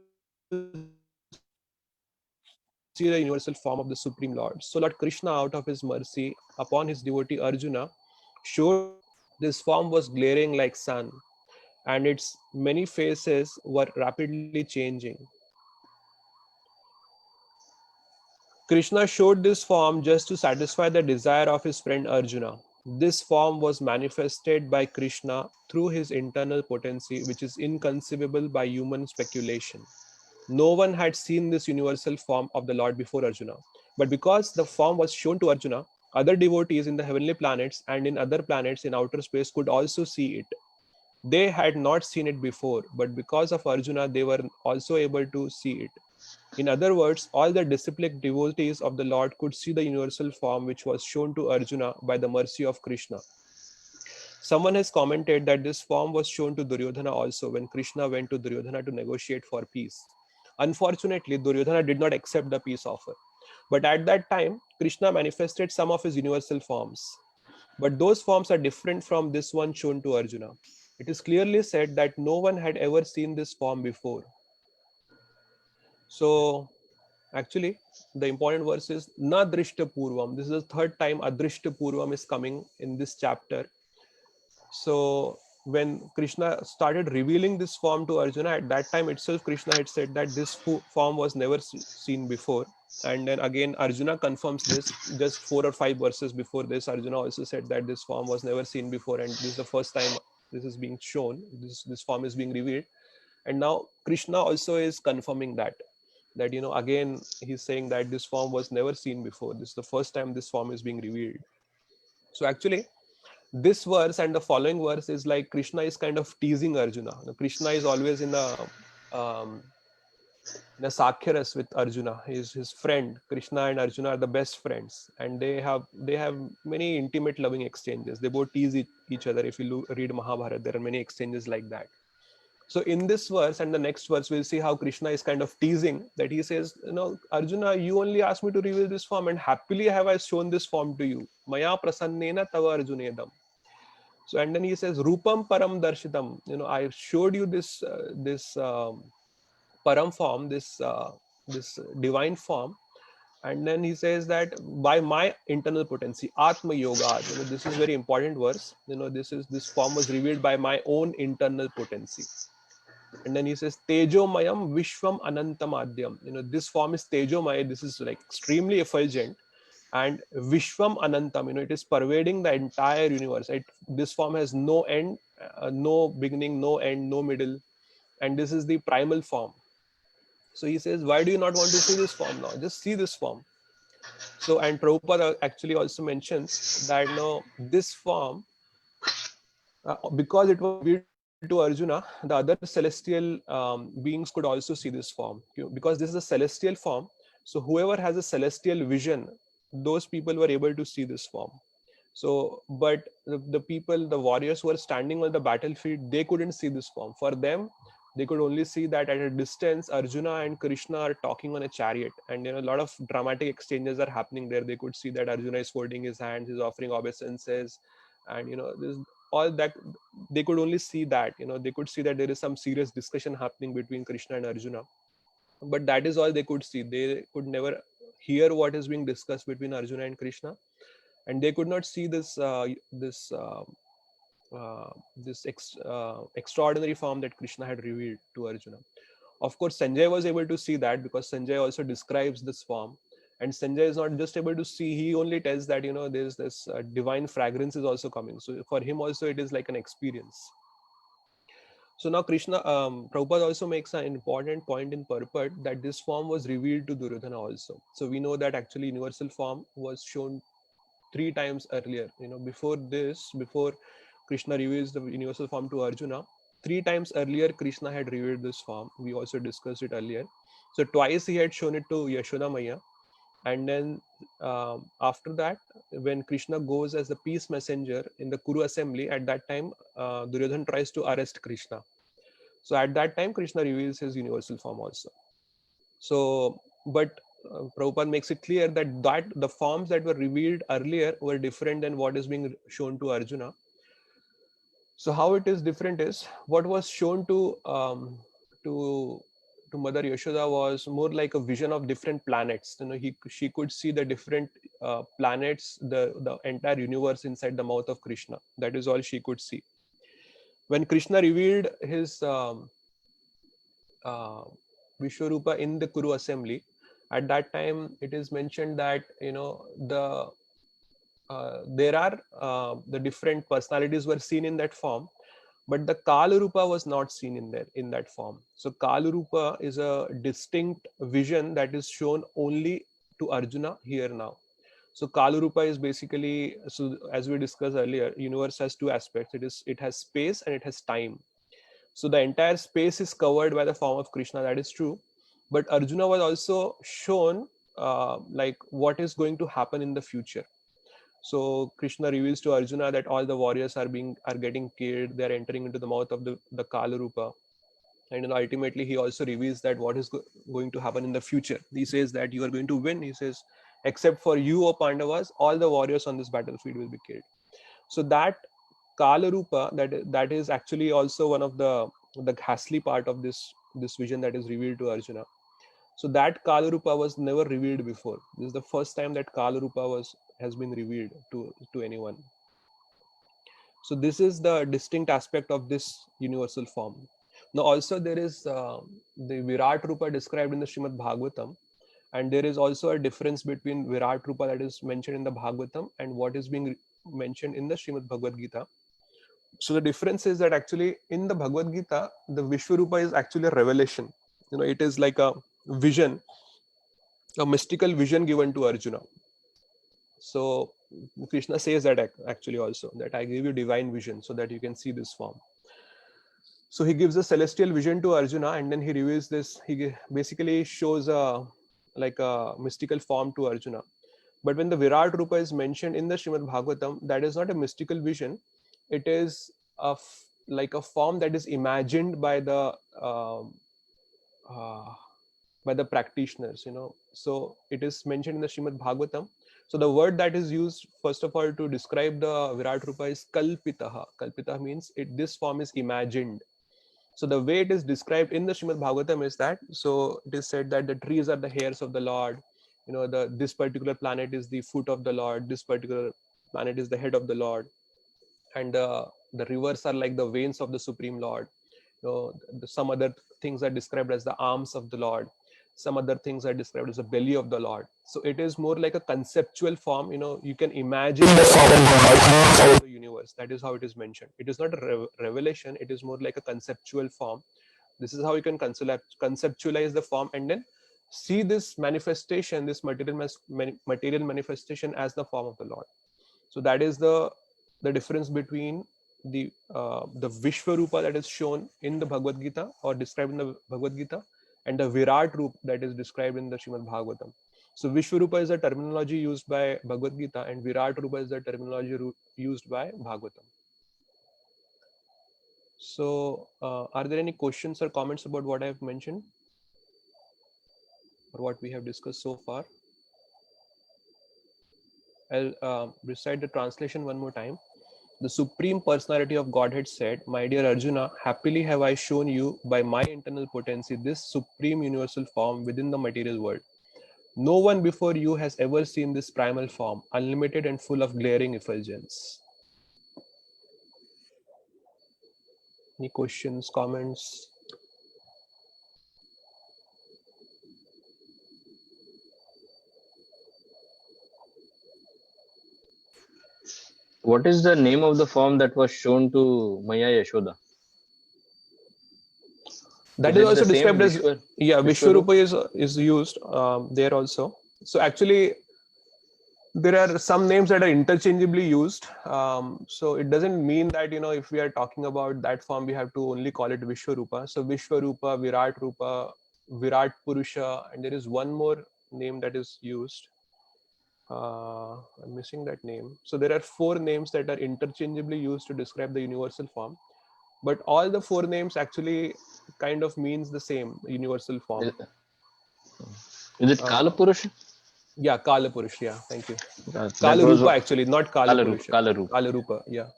see the universal form of the Supreme Lord. So Lord Krishna, out of his mercy upon his devotee Arjuna, showed this form was glaring like sun, and its many faces were rapidly changing. Krishna showed this form just to satisfy the desire of his friend Arjuna. This form was manifested by Krishna through his internal potency, which is inconceivable by human speculation. No one had seen this universal form of the Lord before Arjuna. But because the form was shown to Arjuna, other devotees in the heavenly planets and in other planets in outer space could also see it. They had not seen it before, but because of Arjuna, they were also able to see it. In other words, all the disciplic devotees of the Lord could see the universal form which was shown to Arjuna by the mercy of Krishna. Someone has commented that this form was shown to Duryodhana also when Krishna went to Duryodhana to negotiate for peace. Unfortunately, Duryodhana did not accept the peace offer. But at that time, Krishna manifested some of his universal forms. But those forms are different from this one shown to Arjuna. It is clearly said that no one had ever seen this form before. So, actually, the important verse is Na Drishta Purvam. This is the third time Adrishta Purvam is coming in this chapter. So, when Krishna started revealing this form to Arjuna, at that time itself, Krishna had said that this form was never seen before. And then again, Arjuna confirms this just 4 or 5 verses before this. Arjuna also said that this form was never seen before, and this is the first time this is being shown. This form is being revealed. And now Krishna also is confirming that again he's saying that this form was never seen before. This is the first time this form is being revealed. So actually, this verse and the following verse is like Krishna is kind of teasing Arjuna. Krishna is always in a Sakhyaras with Arjuna. He's his friend. Krishna and Arjuna are the best friends, and they have many intimate loving exchanges. They both tease each other. If you read Mahabharata, there are many exchanges like that. So in this verse and the next verse, we'll see how Krishna is kind of teasing that. He says, Arjuna, you only asked me to reveal this form, and happily have I shown this form to you. Maya prasannena tava arjunedam. So, and then he says, Rupam param darshitam. I showed you this param form, this divine form. And then he says that by my internal potency, Atma Yoga. This is very important verse. This form was revealed by my own internal potency. And then he says, Tejomayam Vishwam Anantamadyam. This form is Tejomaya. This is like extremely effulgent. And Vishwam Anantam, it is pervading the entire universe. This form has no end, no beginning, no end, no middle. And this is the primal form. So he says, why do you not want to see this form now? Just see this form. So, and Prabhupada actually also mentions that this form, because it was revealed to Arjuna, the other celestial beings could also see this form. Because this is a celestial form, so whoever has a celestial vision, those people were able to see this form. So, but the people, the warriors who were standing on the battlefield, they couldn't see this form. For them, they could only see that at a distance, Arjuna and Krishna are talking on a chariot, and a lot of dramatic exchanges are happening there. They could see that Arjuna is folding his hands, he's offering obeisances, and there's all that. They could only see that. They could see that there is some serious discussion happening between Krishna and Arjuna, but that is all they could see. They could never hear what is being discussed between Arjuna and Krishna, and they could not see this extraordinary form that Krishna had revealed to Arjuna. Of course, Sanjay was able to see that, because Sanjay also describes this form. And Sanjay is not just able to see, he only tells that, there's this divine fragrance is also coming. So for him also, it is like an experience. So now Krishna, Prabhupada also makes an important point in purport that this form was revealed to Duryodhana also. So we know that actually universal form was shown 3 times earlier. Before Krishna reveals the universal form to Arjuna, 3 times earlier Krishna had revealed this form. We also discussed it earlier. So twice he had shown it to Yashoda Maya, and then after that, when Krishna goes as the peace messenger in the Kuru assembly, at that time Duryodhana tries to arrest Krishna. So at that time Krishna reveals his universal form also. So, but Prabhupada makes it clear that the forms that were revealed earlier were different than what is being shown to Arjuna. So how it is different is, what was shown to Mother Yashoda was more like a vision of different planets. She could see the different planets, the entire universe inside the mouth of Krishna. That is all she could see. When Krishna revealed his Vishwarupa in the Kuru assembly, At that time, it is mentioned that there are the different personalities were seen in that form, but the Kala Rupa was not seen in that form. So Kala Rupa is a distinct vision that is shown only to Arjuna here now. So Kala Rupa is basically, so as we discussed earlier, universe has two aspects. It has space and it has time. So the entire space is covered by the form of Krishna. That is true, but Arjuna was also shown like what is going to happen in the future. So Krishna reveals to Arjuna that all the warriors are getting killed. They are entering into the mouth of the Kala Rupa. And ultimately, he also reveals that what is going to happen in the future. He says that you are going to win. He says, except for you, O Pandavas, all the warriors on this battlefield will be killed. So that Kala Rupa, that is actually also one of the ghastly part of this vision that is revealed to Arjuna. So that Kala Rupa was never revealed before. This is the first time that Kala Rupa has been revealed to anyone. So this is the distinct aspect of this universal form. Now also there is the Virat Rupa described in the Srimad Bhagavatam, and there is also a difference between Virat Rupa that is mentioned in the Bhagavatam and what is being mentioned in the Srimad Bhagavad Gita. So the difference is that actually in the Bhagavad Gita, the Vishwarupa is actually a revelation. It is like a vision, a mystical vision given to Arjuna. So Krishna says that actually also, that I give you divine vision so that you can see this form. So he gives a celestial vision to Arjuna, and then he reveals this. He basically shows a mystical form to Arjuna. But when the Virat Rupa is mentioned in the Srimad Bhagavatam, that is not a mystical vision. It is like a form that is imagined by the practitioners. So it is mentioned in the Srimad Bhagavatam. So the word that is used first of all to describe the Virat Rupa is Kalpitaha. Kalpitaha means this form is imagined. So the way it is described in the Srimad Bhagavatam is that, so it is said that the trees are the hairs of the Lord. This particular planet is the foot of the Lord. This particular planet is the head of the Lord. And the rivers are like the veins of the Supreme Lord. Some other things are described as the arms of the Lord. Some other things are described as the belly of the Lord. So it is more like a conceptual form. You can imagine the form of the universe. That is how it is mentioned. It is not a revelation. It is more like a conceptual form. This is how you can conceptualize the form and then see this manifestation, this material manifestation as the form of the Lord. So that is the difference between the Vishwarupa that is shown in the Bhagavad Gita or described in the Bhagavad Gita and the Virat Rupa that is described in the Srimad Bhagavatam. So Vishwarupa is the terminology used by Bhagavad Gita and Virat Rupa is the terminology used by Bhagavatam. So are there any questions or comments about what I have mentioned or what we have discussed so far? I'll recite the translation one more time. The Supreme Personality of Godhead said, "My dear Arjuna, happily have I shown you by my internal potency this supreme universal form within the material world. No one before you has ever seen this primal form, unlimited and full of glaring effulgence." Any questions, comments? What is the name of the form that was shown to Maya Yashoda? That is also the same described as Vishwarupa is used there also. So actually, there are some names that are interchangeably used. So it doesn't mean that if we are talking about that form, we have to only call it Vishwarupa. So Vishwarupa, Virat Rupa, Virat Purusha, and there is one more name that is used. I'm missing that name. So there are 4 names that are interchangeably used to describe the universal form, but all the 4 names actually kind of means the same universal form. Is it Kala Purusha? Yeah, Kala Purusha. Yeah, thank you. Kala Rupa actually, not Kala Purusha. Kala Rupa. Kala Rupa. Yeah.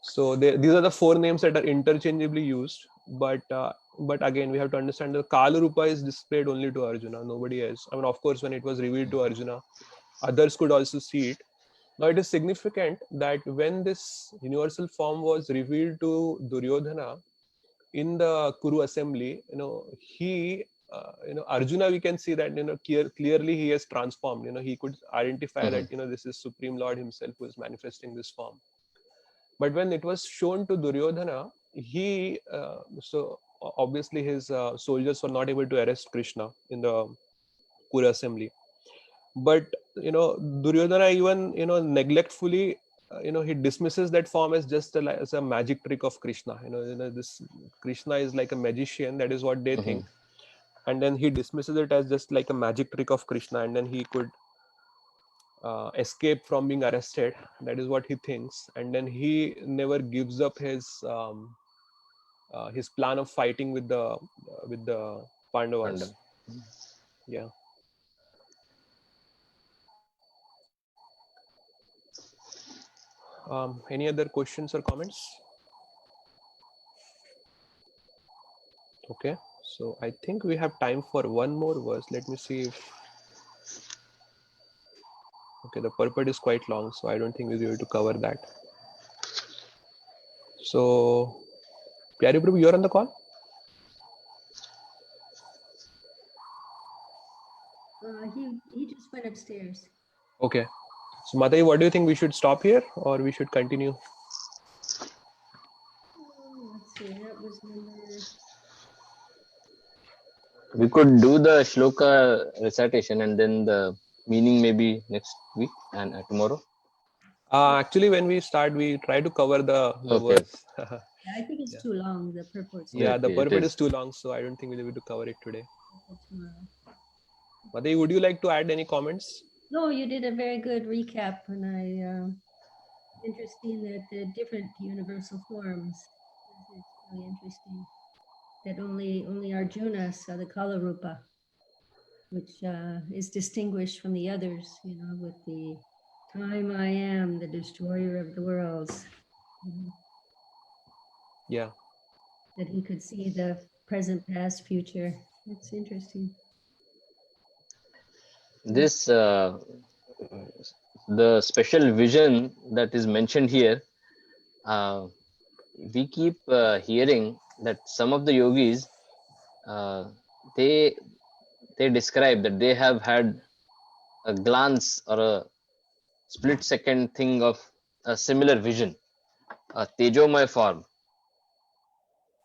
So these are the 4 names that are interchangeably used, but again we have to understand that Kala Rupa is displayed only to Arjuna, nobody else. I mean, of course, when it was revealed to Arjuna, others could also see it. Now it is significant that when this universal form was revealed to Duryodhana in the Kuru assembly, he Arjuna, we can see that clearly he has transformed. He could identify Mhm. that this is Supreme Lord himself who is manifesting this form. But when it was shown to Duryodhana, he so obviously his soldiers were not able to arrest Krishna in the Kura assembly. But Duryodhana even neglectfully he dismisses that form as just as a magic trick of Krishna. This Krishna is like a magician. That is what they Mhm. think. And then he dismisses it as just like a magic trick of Krishna, and then he could escape from being arrested. That is what he thinks, and then he never gives up his plan of fighting with the Pandavas. Yeah. Any other questions or comments? Okay, so I think we have time for one more verse. Let me see if. Okay, the purport is quite long, so I don't think we'll be able to cover that. So, Pyari Prabhu, you're on the call? He just went upstairs. Okay. So, Mataji, what do you think? We should stop here or we should continue? Let's see, that was number. We could do the shloka recitation and then the meaning maybe next week and tomorrow. Actually, when we start, we try to cover the Okay. verse. I think it's Yeah. too long. The purport's Yeah, the Okay, it purport is. is too long, so I don't think we'll be able to cover it today. tomorrow. Mataji, would you like to add any comments? No, you did a very good recap, and interesting that the different universal forms. It's really interesting that only Arjuna saw the Kala Rupa, which is distinguished from the others, with the time I am, the destroyer of the worlds. Yeah. That he could see the present, past, future. It's interesting. This the special vision that is mentioned here. We keep hearing that some of the yogis they describe that they have had a glance or a split second thing of a similar vision, a tejomay form.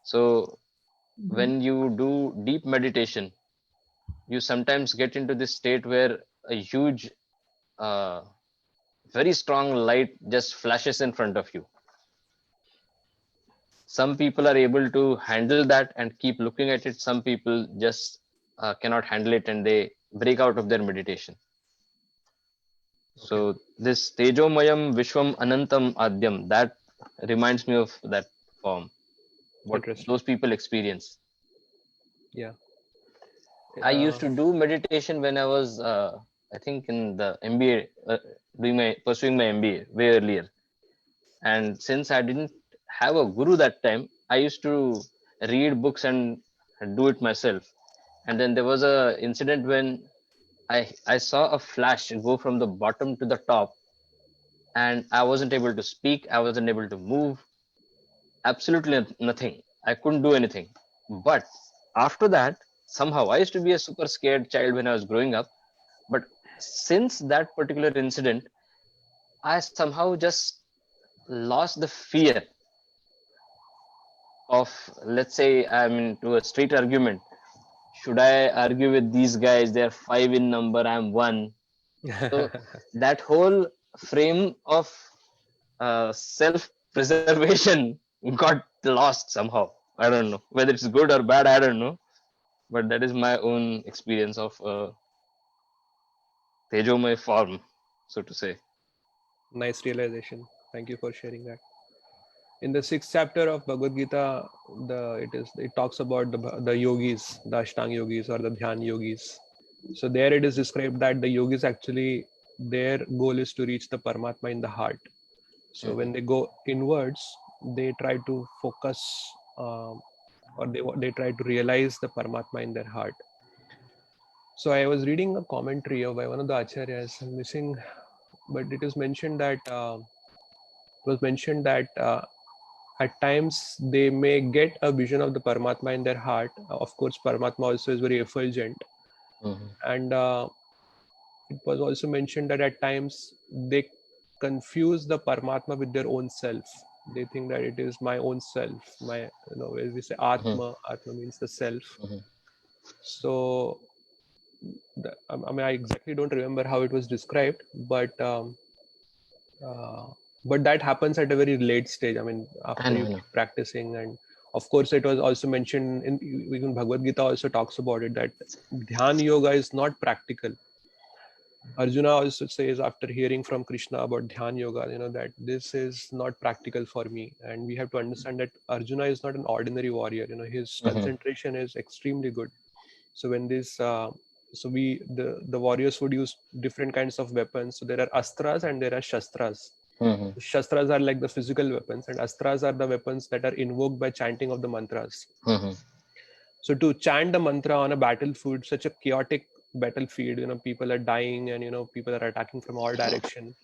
So when you do deep meditation, you sometimes get into this state where a huge very strong light just flashes in front of you. Some people are able to handle that and keep looking at it. Some people just cannot handle it and they break out of their meditation. So this Tejomayam Vishwam Anantam Adyam, that reminds me of that form, what Interesting. those people experience. Yeah. I used to do meditation when I was, I think, in the MBA, pursuing my MBA way earlier. And since I didn't have a guru that time, I used to read books and do it myself. And then there was a incident when I saw a flash go from the bottom to the top, and I wasn't able to speak. I wasn't able to move. Absolutely nothing. I couldn't do anything. But after that, somehow I used to be a super scared child when I was growing up. But since that particular incident, I somehow just lost the fear of, let's say, I'm into a street argument. Should I argue with these guys? They're 5 in number, I'm 1. So that whole frame of self-preservation got lost somehow. I don't know whether it's good or bad. I don't know, but that is my own experience of Tejomay form, so to say. Nice realization. Thank you for sharing that. In the 6th chapter of Bhagavad Gita, it talks about the yogis, the Ashtanga yogis or the Dhyan yogis. So there it is described that the yogis actually, their goal is to reach the Paramatma in the heart. So when they go inwards, they try to focus or they try to realize the Paramatma in their heart. So I was reading a commentary by one of the acharyas. I'm missing, but it is mentioned that at times they may get a vision of the Paramatma in their heart. Of course, Paramatma also is very effulgent. Mhm. And it was also mentioned that at times they confuse the Paramatma with their own self. They think that it is my own self. As we say Atma, Atma means the self. Mhm. So, I exactly don't remember how it was described, but that happens at a very late stage. I mean, after you I know. keep practicing, and of course, it was also mentioned in even Bhagavad Gita also talks about it, that Dhyan Yoga is not practical. Arjuna also says, after hearing from Krishna about Dhyan Yoga, that this is not practical for me. And we have to understand that Arjuna is not an ordinary warrior. His concentration is extremely good. So when the warriors would use different kinds of weapons. So there are astras and there are shastras. Mhm. Shastras are like the physical weapons, and astras are the weapons that are invoked by chanting of the mantras. Mhm. So to chant the mantra on a battlefield, such a chaotic battlefield, people are dying and people are attacking from all direction.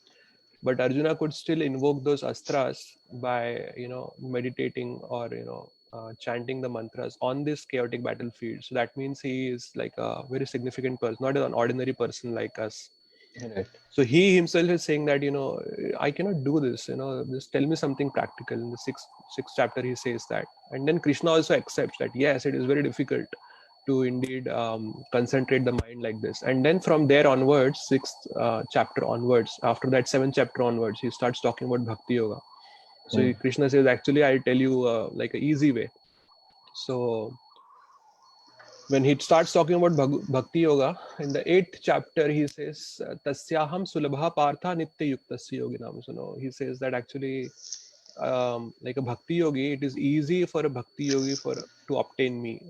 But Arjuna could still invoke those astras by meditating or chanting the mantras on this chaotic battlefield. So that means he is like a very significant person, not an ordinary person like us. Right. So he himself is saying that I cannot do this. Just tell me something practical. In the sixth chapter, he says that, and then Krishna also accepts that yes, it is very difficult to indeed concentrate the mind like this. And then from there onwards, sixth chapter onwards, after that seventh chapter onwards, he starts talking about Bhakti Yoga. So Krishna says, actually, I'll tell you like an easy way. So when he starts talking about Bhakti Yoga, in the 8th chapter, he says, Tasyaham sulabha partha nitya yuktasya yoginam. So, he says that actually, like a Bhakti Yogi, it is easy for a Bhakti Yogi to obtain me.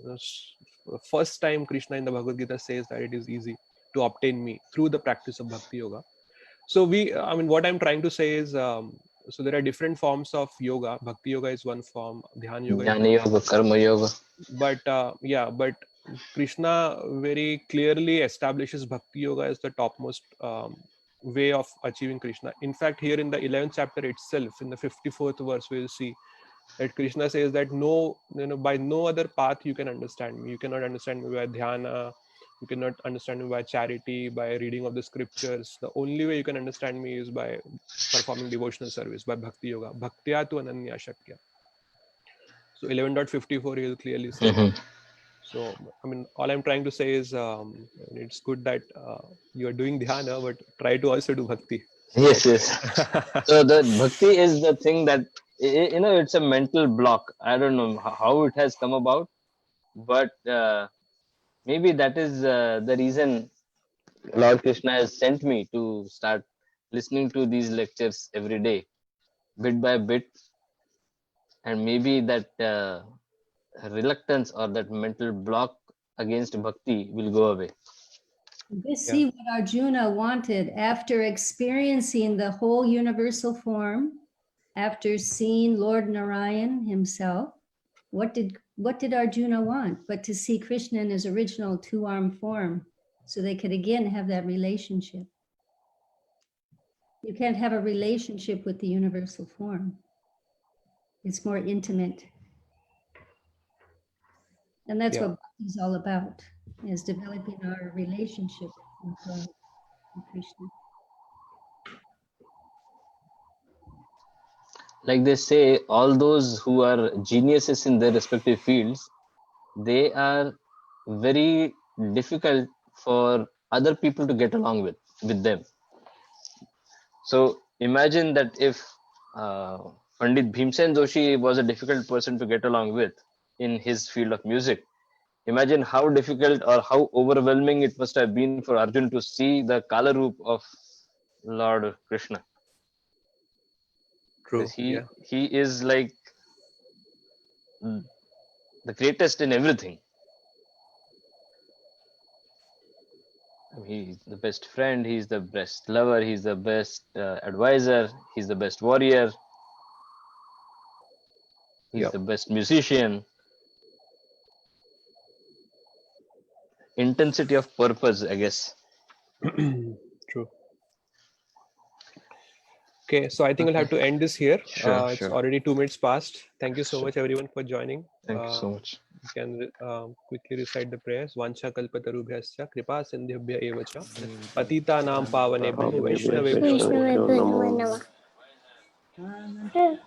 First time Krishna in the Bhagavad Gita says that it is easy to obtain me through the practice of Bhakti Yoga. So what I'm trying to say is, so there are different forms of yoga. Bhakti Yoga is one form, Dhyan Yoga is Jnana one Yoga, form. Karma Yoga. But Krishna very clearly establishes Bhakti Yoga as the topmost way of achieving Krishna. In fact, here in the 11th chapter itself, in the 54th verse, we'll see that Krishna says that by no other path you can understand me. You cannot understand me by dhyana. You cannot understand me by charity, by reading of the scriptures. The only way you can understand me is by performing devotional service, by Bhakti Yoga. Bhaktya tu ananya shakya. So 11.54 he will clearly say that. So, all I'm trying to say is it's good that you are doing dhyana, but try to also do bhakti. Yes. So the bhakti is the thing that, it's a mental block. I don't know how it has come about, but maybe that is the reason Lord Krishna has sent me to start listening to these lectures every day, bit by bit, and maybe that reluctance or that mental block against bhakti will go away. Just see what Arjuna wanted after experiencing the whole universal form, after seeing Lord Narayan himself. What did Arjuna want? But to see Krishna in his original two-armed form, so they could again have that relationship. You can't have a relationship with the universal form. It's more intimate. And that's what bhakti is all about, is developing our relationship with God and Krishna. Like they say, all those who are geniuses in their respective fields, they are very difficult for other people to get along with them. So imagine that if Pandit Bhimsen Joshi was a difficult person to get along with in his field of music, imagine how difficult or how overwhelming it must have been for Arjun to see the Kala Roop of Lord Krishna. True. Because he is like the greatest in everything. He's the best friend, he's the best lover, he's the best advisor, he's the best warrior, he's the best musician. Intensity of purpose, I guess. True. Okay, so I think we'll have to end this here. Sure, It's sure. already 2 minutes past. Thank you so Sure. much, everyone, for joining. Thank you so much. You can quickly recite the prayers. Vancha kalpatarubhyascha kripa sindhibhya eva cha patita nam pavanebhyo vaishnavebhyo Vaishnavebhyo namo namo. Amen.